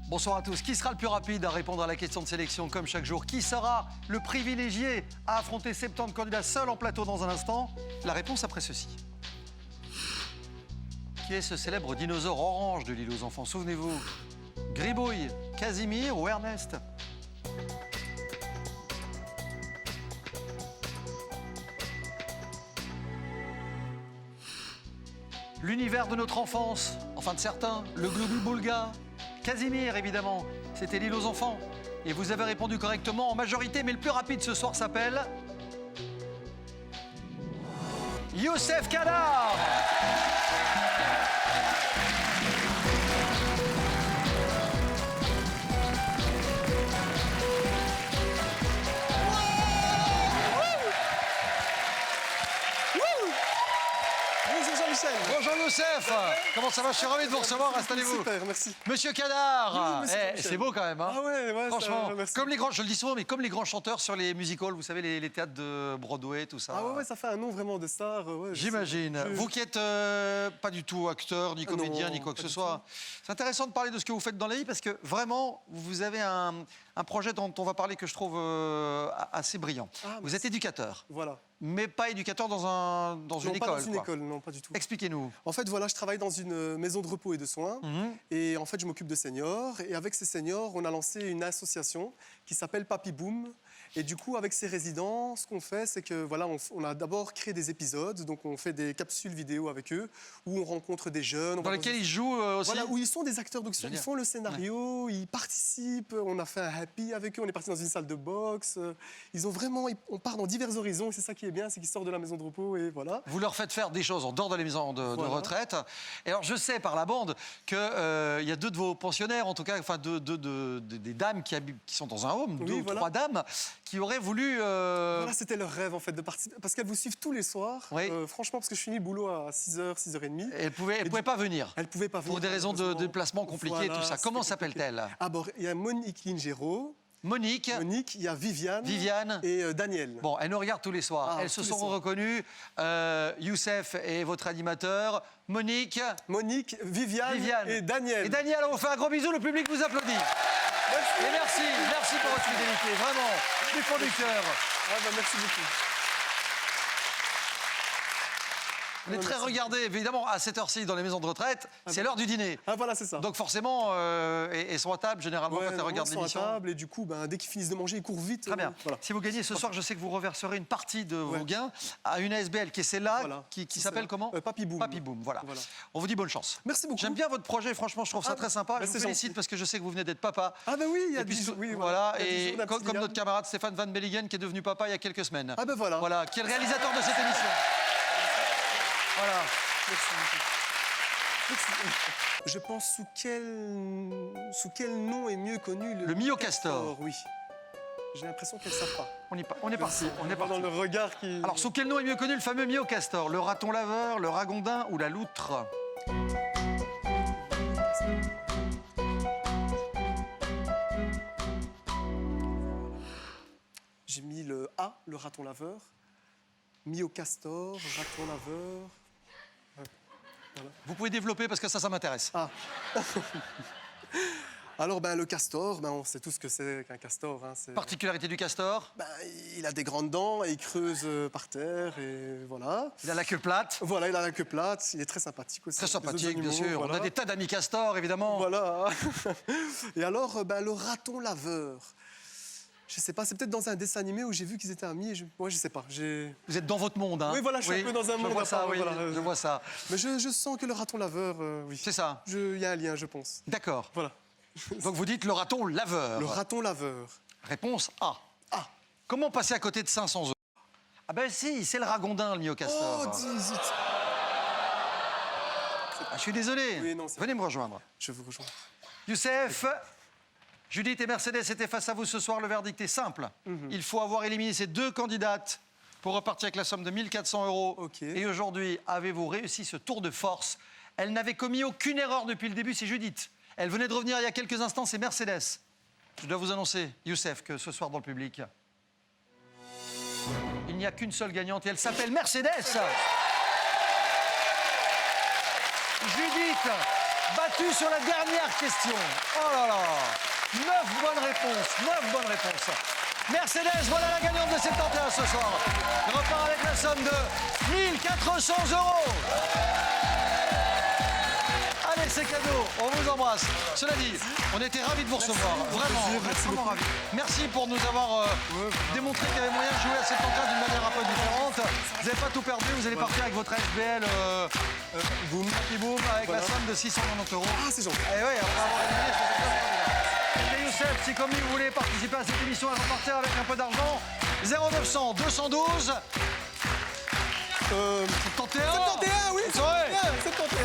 Bonsoir à tous. Qui sera le plus rapide à répondre à la question de sélection comme chaque jour? Qui sera le privilégié à affronter 70 candidats seuls en plateau dans un instant? La réponse après ceci. Qui est ce célèbre dinosaure orange de l'île aux enfants? Souvenez-vous. Gribouille, Casimir ou Ernest? L'univers de notre enfance, enfin de certains, le Gloubi-Boulga. Casimir, évidemment, c'était l'île aux enfants. Et vous avez répondu correctement en majorité, mais le plus rapide ce soir s'appelle... Youssef Kadar. Bonjour Youssef. Comment ça va? Je suis ravi de vous recevoir, installez-vous. Super, merci. Monsieur Kadar, oui, c'est beau quand même. Hein. Ah ouais, franchement, merci. comme les grands, je le dis souvent, mais comme les grands chanteurs sur les musicals, vous savez, les théâtres de Broadway, tout ça. Ah ouais, ça fait un nom vraiment de star. Ouais, j'imagine. Vous qui êtes pas du tout acteur, ni comédien, non, ni quoi que ce soit. C'est intéressant de parler de ce que vous faites dans la vie parce que vraiment, vous avez un projet dont on va parler que je trouve assez brillant. Ah, vous êtes éducateur. Voilà. Mais pas éducateur dans une école. Pas dans une école, non, pas du tout. Expliquez-nous. En fait, voilà, je travaille dans une maison de repos et de soins. Et en fait, je m'occupe de seniors. Et avec ces seniors, on a lancé une association qui s'appelle Papy Boom. Et du coup, avec ces résidents, ce qu'on fait, c'est que voilà, on a d'abord créé des épisodes. Donc, on fait des capsules vidéo avec eux, où on rencontre des jeunes. Dans lesquels ils jouent aussi. Voilà, où ils sont des acteurs. Donc, ils font le scénario, ils participent. On a fait un happy avec eux. On est parti dans une salle de boxe. Ils ont vraiment, on part dans divers horizons. Et c'est ça qui est bien, c'est qu'ils sortent de la maison de repos et voilà. Vous leur faites faire des choses en dehors de la maison de retraite. Et alors, je sais par la bande qu'il y a deux de vos pensionnaires, en tout cas, enfin des dames qui sont dans un home, deux ou trois dames, qui auraient voulu... Voilà, c'était leur rêve, en fait, de participer. Parce qu'elles vous suivent tous les soirs. Oui. Franchement, parce que je finis le boulot à 6h, 6h30. Et elles pouvaient pas venir. Elles pouvaient pas venir. Pour des raisons de déplacement compliquées, tout ça. Comment s'appelle-t-elle? Ah bon, il y a Monique Lingero. Monique, il y a Viviane et Daniel. Bon, elles nous regardent tous les soirs. Elles se sont reconnues. Youssef est votre animateur. Monique, Viviane et Daniel. Et Daniel, on vous fait un gros bisou, le public vous applaudit. Merci. Et merci pour votre fidélité, vraiment, du fond du cœur. Ah bah merci beaucoup. On est très regardés, évidemment, à cette heure-ci, dans les maisons de retraite, c'est l'heure du dîner. Ah voilà, c'est ça. Donc forcément, elles sont à table, généralement, quand elles regardent l'émission. Ils sont à table, et du coup, dès qu'ils finissent de manger, ils courent vite. Très bien. Voilà. Si vous gagnez ce soir, je sais que vous reverserez une partie de vos gains à une ASBL qui est celle-là, qui s'appelle comment? Papy Boom. Papy Boom, voilà. On vous dit bonne chance. Merci beaucoup. J'aime bien votre projet, franchement, je trouve ça très sympa. Je vous félicite parce que je sais que vous venez d'être papa. Ah ben oui, il y a 10 jours. Voilà, et comme notre camarade Stéphane Van Belligen qui est devenu papa il y a quelques semaines. Ah ben voilà. Voilà, qui est le réalisateur de cette émission. Voilà. Merci. Je pense sous quel nom est mieux connu le myocastor. Oui. J'ai l'impression qu'elles ne savent pas. On est parti. On est parti. Dans le regard qui... Alors, sous quel nom est mieux connu le fameux myocastor? Le raton laveur, le ragondin ou la loutre? J'ai mis le A, le raton laveur. Myocastor, raton laveur... Voilà. Vous pouvez développer parce que ça m'intéresse. Ah. Alors, le castor, on sait tous ce que c'est qu'un castor. Hein, particularité du castor? Il a des grandes dents et il creuse par terre et voilà. Il a la queue plate. Voilà, il a la queue plate. Il est très sympathique aussi. Très sympathique, bien sûr. Voilà. On a des tas d'amis castors, évidemment. Voilà. Et alors, le raton laveur. Je sais pas, c'est peut-être dans un dessin animé où j'ai vu qu'ils étaient amis. Je sais pas. Vous êtes dans votre monde, hein? Oui, voilà, je suis un peu dans un monde. Je vois ça, oui, je vois ça. Mais je sens que le raton laveur, oui. C'est ça. Il y a un lien, je pense. D'accord. Voilà. Donc vous dites le raton laveur. Le raton laveur. Réponse A. A. Comment passer à côté de 500 euros? Ah ben si, c'est le ragondin, le myocastor. Oh, zut. Je suis désolé. Oui, non, venez me rejoindre. Je vous rejoins. Youssef, Judith et Mercedes étaient face à vous ce soir. Le verdict est simple. Il faut avoir éliminé ces deux candidates pour repartir avec la somme de 1 400 euros. Okay. Et aujourd'hui, avez-vous réussi ce tour de force? Elle n'avait commis aucune erreur depuis le début, c'est Judith. Elle venait de revenir il y a quelques instants, c'est Mercedes. Je dois vous annoncer, Youssef, que ce soir dans le public, il n'y a qu'une seule gagnante et elle s'appelle Mercedes. Judith battu sur la dernière question. Oh là là. 9 bonnes réponses. 9 bonnes réponses. Mercedes, voilà la gagnante de 71 ce soir. Elle repart avec la somme de 1400 €. Allez, c'est cadeau, on vous embrasse. Cela dit, on était ravis de vous recevoir. Vraiment ravis. Merci pour nous avoir démontré qu'il y avait moyen de jouer à 71 d'une manière un peu différente. Vous n'avez pas tout perdu, vous allez partir avec votre SBL Boom, avec la somme de 690 €. Ah, c'est gentil. Et oui, après avoir éliminé, c'est Youssef, si comme lui vous voulez participer à cette émission et repartir avec un peu d'argent, 0900 212 71. 71, oui, 71.